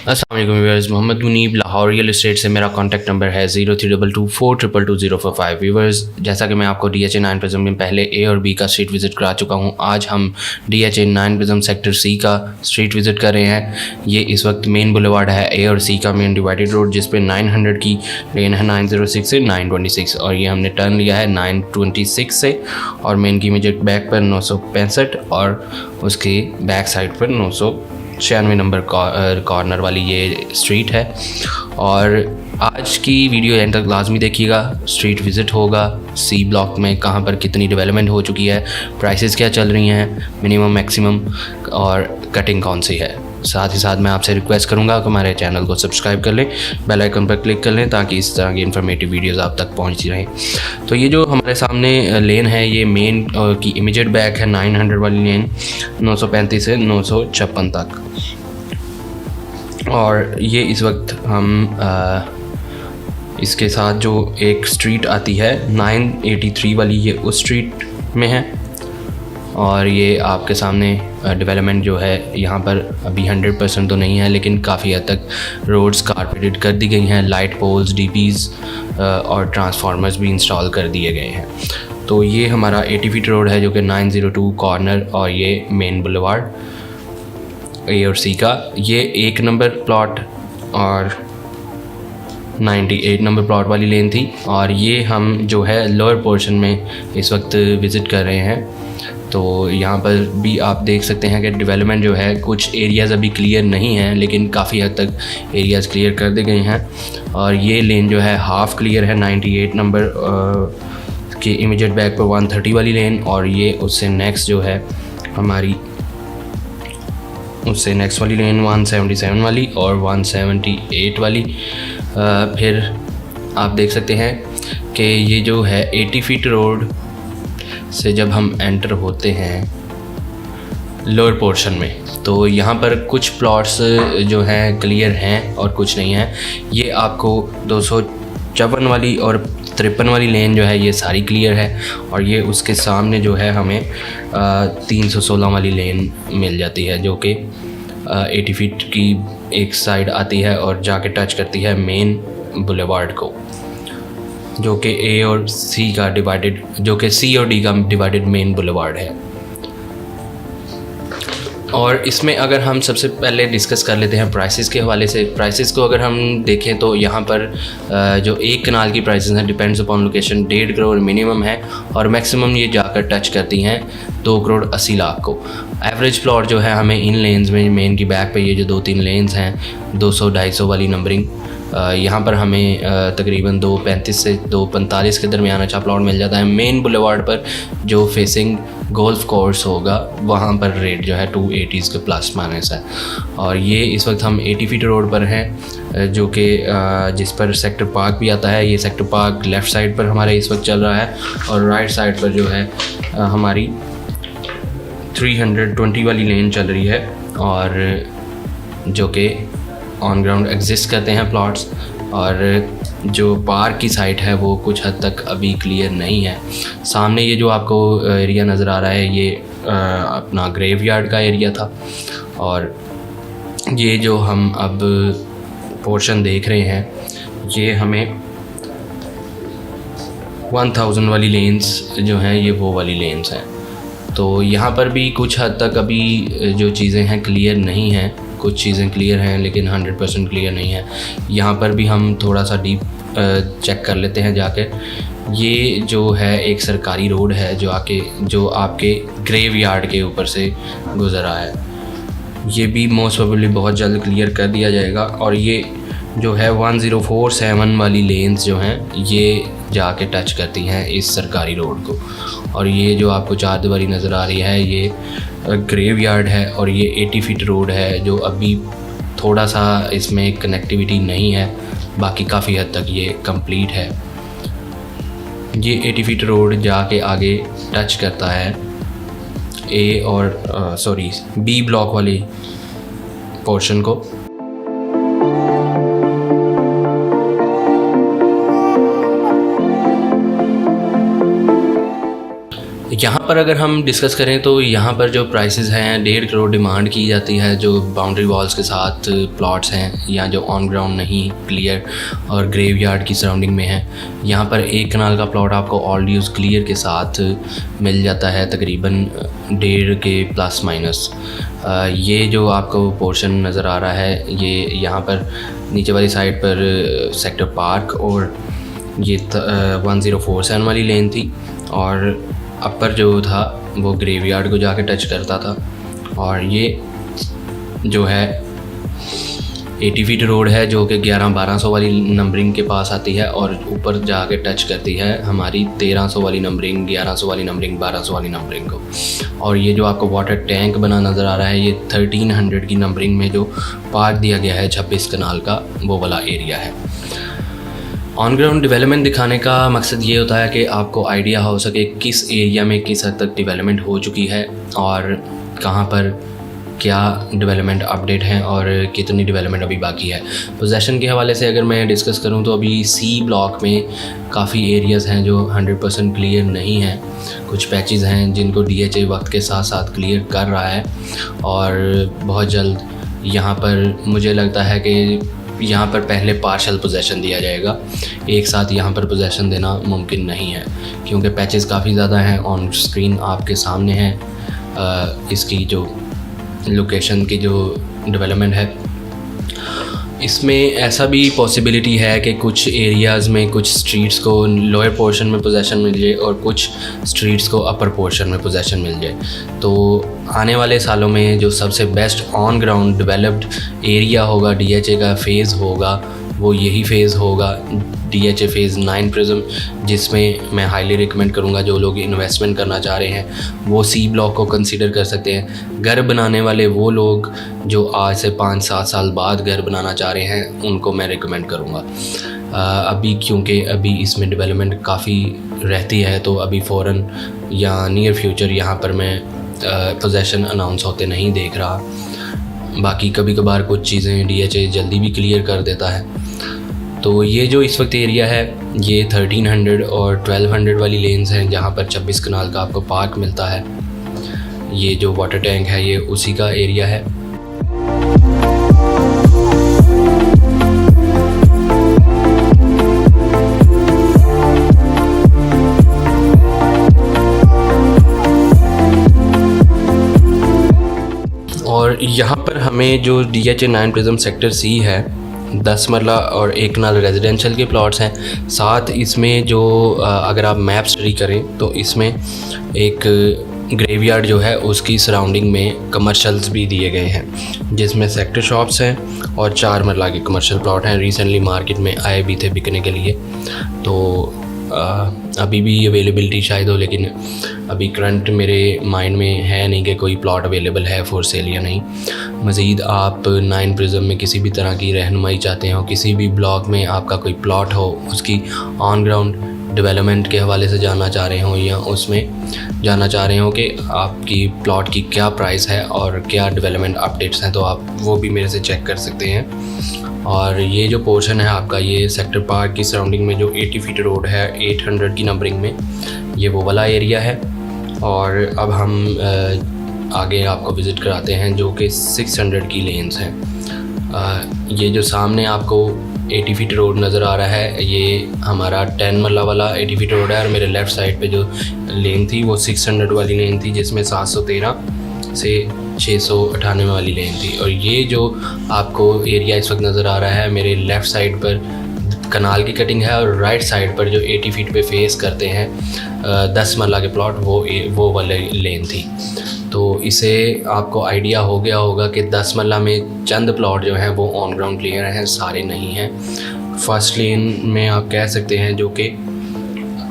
अस्सलाम वालेकुम viewers, Mohammad Munib Lahore real estate से मेरा कॉन्टैक्ट नंबर है 032242222045। व्यूअर्स, जैसा कि मैं आपको DHA 9 प्रिज्म में पहले ए और बी का स्ट्रीट विज़िट करा चुका हूं, आज हम DHA 9 प्रिज्म सेक्टर सी का स्ट्रीट विज़िट कर रहे हैं। ये इस वक्त मेन बुलेवार्ड है ए और सी का मेन डिवाइडेड रोड, जिस पे 900 की लेन है 906 से 926, और ये हमने टर्न लिया है 926 से, और मेन की इमीडिएट बैक पर 965 और उसकी बैक साइड पर 996 नंबर कॉर्नर वाली ये स्ट्रीट है। और आज की वीडियो एंड तक लाजमी देखिएगा। स्ट्रीट विज़िट होगा, सी ब्लॉक में कहाँ पर कितनी डेवलपमेंट हो चुकी है, प्राइसेस क्या चल रही हैं, मिनिमम मैक्सिमम, और कटिंग कौन सी है। साथ ही साथ मैं आपसे रिक्वेस्ट करूंगा कि हमारे चैनल को सब्सक्राइब कर लें, बेल आइकन पर क्लिक कर लें, ताकि इस तरह की इन्फॉर्मेटिव वीडियोस आप तक पहुंचती रहें। तो ये जो हमारे सामने लेन है, ये मेन की इमीडिएट बैक है 900 वाली लेन, 935 से 956 तक। और ये इस वक्त हम इसके साथ जो एक स्ट्रीट आती है 983 वाली, ये उस स्ट्रीट में है। और ये आपके सामने डेवलपमेंट जो है यहाँ पर अभी 100% तो नहीं है, लेकिन काफ़ी हद तक रोड्स कारपेटेड कर दी गई हैं, लाइट पोल्स, डीपीज़ और ट्रांसफार्मर्स भी इंस्टॉल कर दिए गए हैं। तो ये हमारा 80 फीट रोड है, जो कि 902 कॉर्नर, और ये मेन बुलेवार्ड ए और सी का। ये 1 नंबर प्लॉट और 98 नंबर प्लॉट वाली लेन थी, और ये हम जो है लोअर पोर्शन में इस वक्त विज़िट कर रहे हैं। तो यहाँ पर भी आप देख सकते हैं कि डेवलपमेंट जो है, कुछ एरियाज़ अभी क्लियर नहीं हैं, लेकिन काफ़ी हद तक एरियाज़ क्लियर कर दिए गए हैं। और ये लेन जो है हाफ़ क्लियर है 98 नंबर के इमीडिएट बैक पर 130 वाली लेन, और ये उससे नेक्स्ट जो है हमारी उससे नेक्स्ट वाली लेन 177 वाली और 178 वाली। फिर आप देख सकते हैं कि ये जो है 80 फीट रोड से जब हम एंटर होते हैं लोअर पोर्शन में, तो यहाँ पर कुछ प्लॉट्स जो हैं क्लियर हैं और कुछ नहीं हैं। ये आपको 254 वाली और 53 वाली लेन जो है ये सारी क्लियर है, और ये उसके सामने जो है हमें 316 वाली लेन मिल जाती है, जो कि 80 फीट की एक साइड आती है और जाके टच करती है मेन बुलेवार्ड को, जो कि ए और सी का डिवाइडेड, जो कि सी और डी का डिवाइडेड मेन बुलेवार्ड है। और इसमें अगर हम सबसे पहले डिस्कस कर लेते हैं प्राइसेस के हवाले से। प्राइसेस को अगर हम देखें तो यहाँ पर जो एक कनाल की प्राइसेस हैं, depends upon location, 1.5 crore minimum है, और मैक्सिमम ये जाकर टच करती हैं 2 करोड़ 80 लाख को। एवरेज प्लॉट जो है हमें इन लेन्स में, मेन की बैक पे ये जो 2-3 लेन्स हैं 200-250 वाली नंबरिंग, यहाँ पर हमें तकरीबन 235 से 245 के दरमियान अच्छा प्लॉट मिल जाता है। मेन बुलेवार्ड पर जो फेसिंग गोल्फ कोर्स होगा, वहाँ पर रेट जो है 280s के प्लस माइनस है। और ये इस वक्त हम 80 फीट रोड पर हैं, जो कि जिस पर सेक्टर पार्क भी आता है। ये सेक्टर पार्क लेफ़्ट साइड पर हमारे इस वक्त चल रहा है, और राइट साइड पर जो है हमारी 320 वाली लेन चल रही है, और जो कि ऑन ग्राउंड एग्जिस्ट करते हैं प्लॉट्स। और जो पार्क की साइट है वो कुछ हद तक अभी क्लियर नहीं है। सामने ये जो आपको एरिया नज़र आ रहा है, ये अपना ग्रेवयार्ड का एरिया था, और ये जो हम अब पोर्शन देख रहे हैं, ये हमें 1000 वाली लेन्स जो हैं, ये वो वाली लेन्स हैं। तो यहाँ पर भी कुछ हद तक अभी जो चीज़ें हैं क्लियर नहीं हैं, कुछ चीज़ें क्लियर हैं लेकिन 100% क्लियर नहीं है। यहाँ पर भी हम थोड़ा सा डीप चेक कर लेते हैं जाकर। ये जो है एक सरकारी रोड है, जो आपके ग्रेवयार्ड के ऊपर से गुज़र रहा है। ये भी मोस्ट प्रोबेबली बहुत जल्द क्लियर कर दिया जाएगा। और ये जो है 1047 वाली लेन्स जो हैं, ये जाके टच करती हैं इस सरकारी रोड को। और ये जो आपको 4 दीवारी नज़र आ रही है, ये ग्रेवयार्ड है, और ये 80 फीट रोड है, जो अभी थोड़ा सा इसमें कनेक्टिविटी नहीं है, बाकी काफ़ी हद तक ये कंप्लीट है। ये 80 फीट रोड जाके आगे टच करता है ए और बी ब्लॉक वाली पोर्शन को। यहाँ पर अगर हम डिस्कस करें तो यहाँ पर जो प्राइसेस हैं 1.5 करोड़ डिमांड की जाती है जो बाउंड्री वॉल्स के साथ प्लॉट्स हैं या जो ऑन ग्राउंड नहीं क्लियर और ग्रेवयार्ड की सराउंडिंग में है। यहाँ पर 1 कनाल का प्लॉट आपको ऑल यूज़ क्लियर के साथ मिल जाता है तकरीबन 1.5 के प्लस माइनस। ये जो आपको पोर्शन नज़र आ रहा है ये यहाँ पर नीचे वाली साइड पर सेक्टर पार्क और ये 1047 वाली लेन थी और अपर जो था वो ग्रेवयार्ड को जाके टच करता था। और ये जो है 80 फीट रोड है जो कि 1100-1200 वाली नंबरिंग के पास आती है और ऊपर जाके टच करती है हमारी 1300 वाली नंबरिंग, 1100 वाली नंबरिंग, 1200 वाली नंबरिंग को। और ये जो आपको वाटर टैंक बना नज़र आ रहा है ये 1300 की नंबरिंग में जो पार्क दिया गया है 26 कनाल का वो वाला एरिया है। ऑन ग्राउंड डेवलपमेंट दिखाने का मकसद ये होता है कि आपको आइडिया हो सके किस एरिया में किस हद तक डेवलपमेंट हो चुकी है और कहाँ पर क्या डेवलपमेंट अपडेट है और कितनी डेवलपमेंट अभी बाकी है। पोजेसन के हवाले से अगर मैं डिस्कस करूँ तो अभी सी ब्लॉक में काफ़ी एरियाज़ हैं जो 100% क्लियर नहीं हैं। कुछ पैचेस हैं जिनको DHA वक्त के साथ साथ क्लियर कर रहा है और बहुत जल्द यहाँ पर मुझे लगता है कि यहाँ पर पहले पार्शल पोजेसन दिया जाएगा। एक साथ यहाँ पर पोजेसन देना मुमकिन नहीं है क्योंकि पैचेस काफ़ी ज़्यादा हैं। ऑन स्क्रीन आपके सामने है इसकी जो लोकेशन की जो डेवलपमेंट है। इसमें ऐसा भी पॉसिबिलिटी है कि कुछ एरियाज़ में कुछ स्ट्रीट्स को लोअर पोर्शन में पोजेसन मिल जाए और कुछ स्ट्रीट्स को अपर पोर्शन में पोजेसन मिल जाए। तो आने वाले सालों में जो सबसे best on ground developed area होगा DHA का फ़ेज़ होगा वो यही फ़ेज़ होगा DHA फ़ेज़ 9 प्रिज्म, जिसमें मैं हाईली रिकमेंड करूँगा जो लोग इन्वेस्टमेंट करना चाह रहे हैं वो सी ब्लॉक को कंसीडर कर सकते हैं। घर बनाने वाले वो लोग जो आज से 5-7 साल बाद घर बनाना चाह रहे हैं उनको मैं रिकमेंड करूँगा। अभी क्योंकि अभी इसमें डेवलपमेंट काफ़ी रहती है तो अभी फ़ौरन या नियर फ्यूचर यहाँ पर मैं पोजेसन अनाउंस होते नहीं देख रहा। बाकी कभी कभार कुछ चीज़ें DHA जल्दी भी क्लियर कर देता है। तो ये जो इस वक्त एरिया है ये 1300 और 1200 वाली लेन्स हैं जहाँ पर 26 कनाल का आपको पार्क मिलता है। ये जो वाटर टैंक है ये उसी का एरिया है। और यहाँ पर हमें जो DHA 9 प्रिज्म सेक्टर C है 10 मरला और 1 कनाल रेजिडेंशियल के प्लॉट्स हैं। साथ इसमें जो अगर आप मैप स्टडी करें तो इसमें एक ग्रेवयार्ड जो है उसकी सराउंडिंग में कमर्शल्स भी दिए गए हैं जिसमें सेक्टर शॉप्स हैं और 4 मरला के कमर्शियल प्लॉट हैं। रिसेंटली मार्केट में आए भी थे बिकने के लिए तो अभी भी अवेलेबिलिटी शायद हो लेकिन अभी करंट मेरे माइंड में है नहीं कि कोई प्लॉट अवेलेबल है फॉर सेल या नहीं। मज़ीद आप 9 प्रिज्म में किसी भी तरह की रहनुमाई चाहते हो, किसी भी ब्लॉक में आपका कोई प्लॉट हो उसकी ऑन ग्राउंड डेवलपमेंट के हवाले से जानना चाह रहे हो या उसमें जानना चाह रहे हो कि आपकी प्लॉट की क्या प्राइस है और क्या डेवलपमेंट अपडेट्स हैं तो आप वो भी मेरे से चेक कर सकते हैं। और ये जो पोर्शन है आपका ये सेक्टर पार्क की सराउंडिंग में जो 80 फीट रोड है 800 की नंबरिंग में ये वो वाला एरिया है। और अब हम आगे आपको विज़िट कराते हैं जो कि 600 की लेन्स हैं। ये जो सामने आपको 80 फीट रोड नज़र आ रहा है ये हमारा 10 मरला वाला 80 फीट रोड है और मेरे लेफ़्ट साइड पे जो लेन थी वो 600 वाली लेन थी जिसमें 713 से 698 वाली लेन थी। और ये जो आपको एरिया इस वक्त नज़र आ रहा है मेरे लेफ़्ट साइड पर कनाल की कटिंग है और राइट साइड पर जो 80 फीट पे फेस करते हैं 10 मरला के प्लॉट वो वाले लेन थी। तो इसे आपको आइडिया हो गया होगा कि 10 मरला में चंद प्लॉट जो हैं वो ऑन ग्राउंड क्लियर हैं, सारे नहीं हैं। फर्स्ट लेन में आप कह सकते हैं जो कि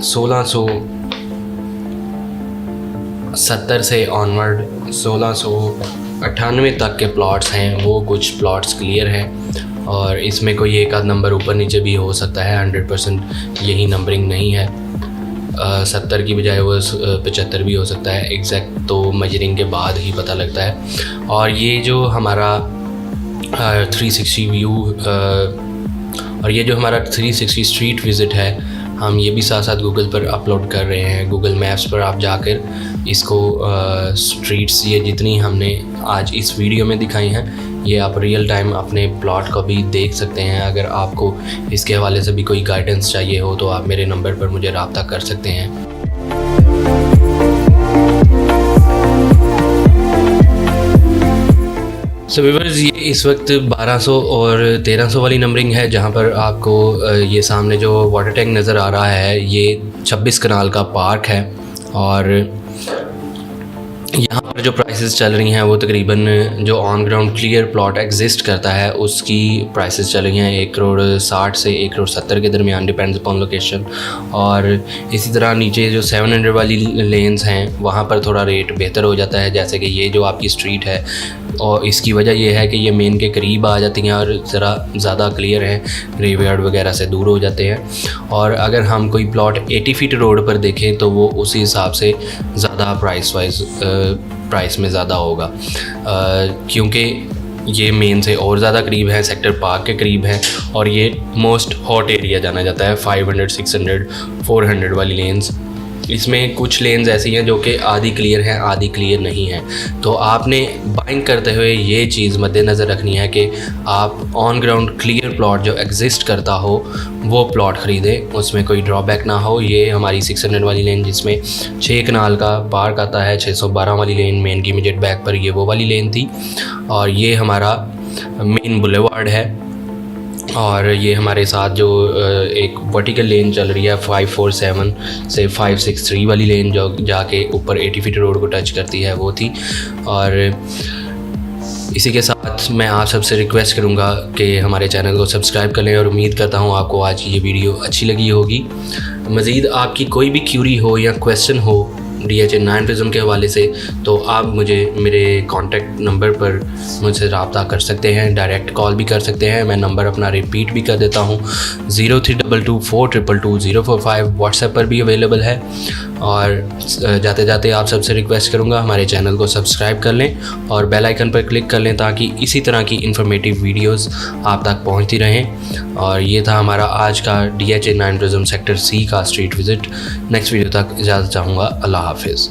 1670 से ऑनवर्ड 1698 तक के प्लॉट्स हैं वो कुछ प्लॉट्स क्लियर हैं और इसमें कोई एक आध नंबर ऊपर नीचे भी हो सकता है। 100% यही नंबरिंग नहीं है। 70 की बजाय वो 75 भी हो सकता है। एग्जैक्ट तो मेजरिंग के बाद ही पता लगता है। और ये जो हमारा 360 व्यू और ये जो हमारा 360 स्ट्रीट विज़िट है हम ये भी साथ साथ गूगल पर अपलोड कर रहे हैं। गूगल मैप्स पर आप जाकर इसको स्ट्रीट्स ये जितनी हमने आज इस वीडियो में दिखाई हैं, ये आप रियल टाइम अपने प्लॉट को भी देख सकते हैं। अगर आपको इसके हवाले से भी कोई गाइडेंस चाहिए हो तो आप मेरे नंबर पर मुझे रब्ता कर सकते हैं। सो व्यूअर्स, ये इस वक्त 1200 और 1300 वाली नंबरिंग है, जहाँ पर आपको ये सामने जो वाटर टैंक नज़र आ रहा है ये 26 कनाल का पार्क है। और यहाँ पर जो प्राइसेस चल रही हैं वो तकरीबन जो on ground clear plot exist करता है उसकी प्राइसेस चल रही हैं 1,60,00,000 से 1,70,00,000 के दरमियान, डिपेंड्स अपॉन लोकेशन। और इसी तरह नीचे जो 700 वाली लेन्स हैं वहाँ पर थोड़ा रेट बेहतर हो जाता है। जैसे कि ये जो आपकी स्ट्रीट है, और इसकी वजह यह है कि ये मेन के करीब आ जाती हैं और ज़रा ज़्यादा क्लियर है, ग्रेवयार्ड वगैरह से दूर हो जाते हैं। और अगर हम कोई प्लॉट 80 फीट रोड पर देखें तो वो उसी हिसाब से ज़्यादा प्राइस में ज़्यादा होगा, क्योंकि ये मेन से और ज़्यादा करीब है, सेक्टर पार्क के करीब है और ये मोस्ट हॉट एरिया जाना जाता है। 500, 600, 400 वाली लेन्स, इसमें कुछ लेन्स ऐसी हैं जो कि आधी क्लियर हैं, आधी क्लियर नहीं हैं। तो आपने बाइंग करते हुए ये चीज़ मद्देनज़र रखनी है कि आप ऑन ग्राउंड क्लियर प्लॉट जो एग्जिस्ट करता हो वो प्लॉट ख़रीदें, उसमें कोई ड्रॉबैक ना हो। ये हमारी 600 वाली लेन जिसमें 6 कनाल का पार्क आता है, 612 वाली लेन मेन की इमीडिएट बैक पर ये वो वाली लेन थी। और ये हमारा मेन बुलेवार्ड है। और ये हमारे साथ जो एक वर्टिकल लेन चल रही है 547 से 563 वाली लेन जो जाके ऊपर 80 फीट रोड को टच करती है वो थी। और इसी के साथ मैं आप सबसे रिक्वेस्ट करूंगा कि हमारे चैनल को सब्सक्राइब कर लें और उम्मीद करता हूं आपको आज ये वीडियो अच्छी लगी होगी। मज़ीद आपकी कोई भी क्यूरी हो या क्वेश्चन हो DHA9 प्रिज्म के हवाले से तो आप मुझे मेरे कॉन्टैक्ट नंबर पर मुझसे रब्ता कर सकते हैं, डायरेक्ट कॉल भी कर सकते हैं। मैं नंबर अपना रिपीट भी कर देता हूँ, 0322422045 व्हाट्सएप पर भी अवेलेबल है। और जाते जाते आप सबसे रिक्वेस्ट करूँगा हमारे चैनल को सब्सक्राइब कर लें और बेल आइकन पर क्लिक कर लें ताकि इसी तरह की इन्फॉर्मेटिव वीडियोस आप तक पहुँचती रहें। और ये था हमारा आज का DHA9 प्रिज्म सेक्टर C का स्ट्रीट विज़िट। नेक्स्ट वीडियो तक इजाज़त चाहूँगा। अल्लाह हाफिज़।